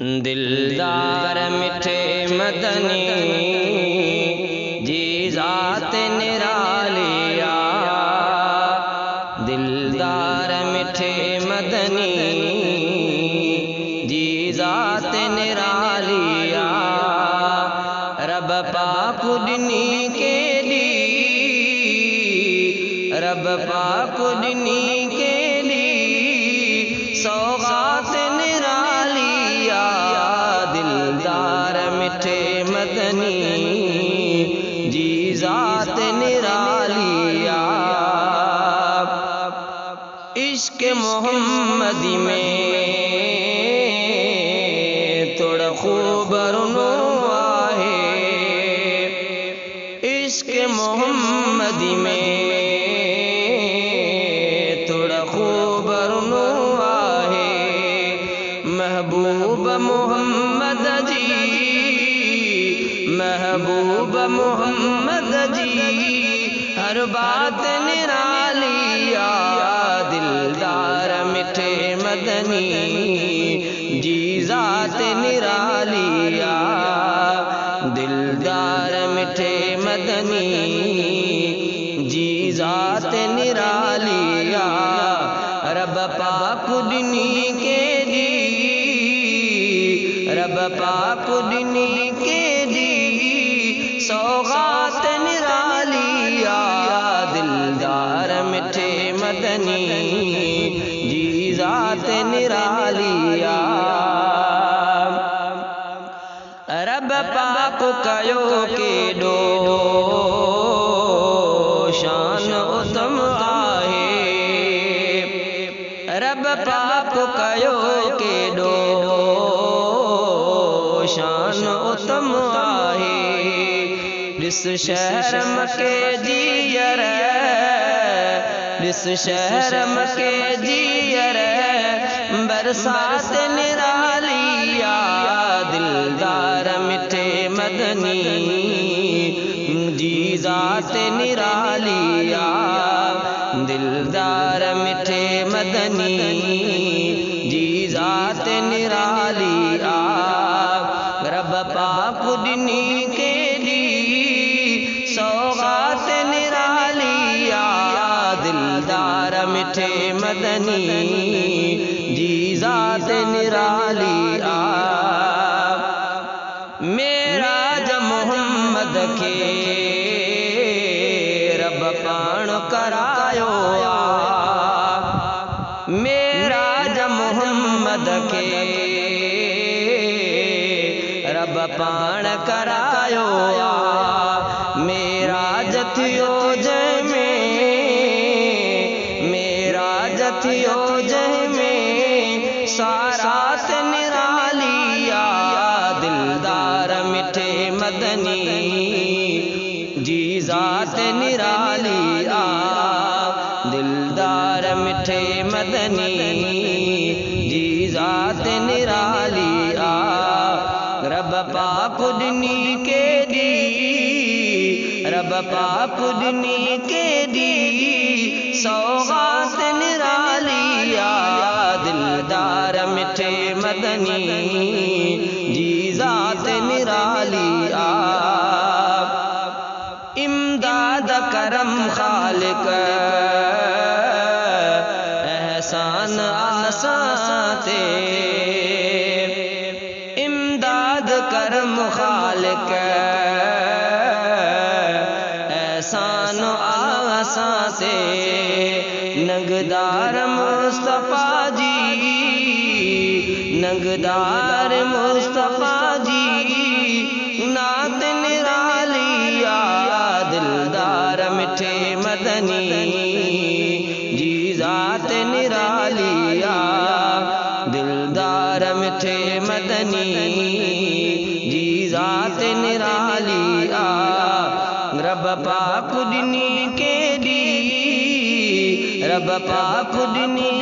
दिलदार मिठे मदनी जी ज़ात निरालिया। दिलदार मिठे मदनी जी ज़ात निरालिया। रब पाक उडनी के दी, रब पाक उडनी के दी सौगात निरालिया। दिलदार मिठे मदनी जी ज़ात निरालिया। इश्क मोहम्मदी में थोड़ा खूब रुनुआ है। इश्क मोहम्मदी में थोड़ा खूब रुनुआ है। महबूब मोहम्मद जी, महबूब मोहम्मद जी हर बात निरालिया। दिलदार मिठे मदनी जी ज़ात निरालिया। दिलदार मिठे मदनी जी ज़ात निरालिया। रब पाक उडनी के दी, रब पाक उडनी के दी सौगात निरालिया। दिलदार मिठे मदनी जी ज़ात निरालिया। रब पाक कयो के डो शान उत्तम आहे। रब पाक कयो के डो शान उत्तम आहे। दिस शहर मके जीयर, दिस शहर मके जीयर बरसात निरालिया। दिलदार मिठे मदनी जी ज़ात निरालिया। दिलदार मिठे मदनी जी ज़ात निरालिया। रब पाक उडनी के दी सौगात निरालिया। दिलदार मिठे मदनी जी ज़ात निरालिया। मेराज मोहम्मद के रब पाण करायो। मेराज मोहम्मद के रब पाण करायो। मेराज थियो जय में, मेराज थियो जय में सारात निरालिया। दिलदार मिठे मदनी जी ज़ात निरालिया। दिलदार मिठे मदनी जी ज़ात निरालिया। रब पाक उडनी के दी, रब पाक उडनी के दी सौगात निरालिया। दिलदार मिठे मदनी जी ज़ात निरालिया। इमदाद करम खालिक एहसान आसान ते। इमदाद करम खालिक एहसान आसान ते। नगदार मुस्तफा जी, नगदार मुस्तफा जी नात निरालिया। दिलदार मिठे मदनी जी ज़ात निरालिया। दिलदार मिठे मदनी जी ज़ात निरालिया। रब पाक उडनी के दी, रब पाक उडनी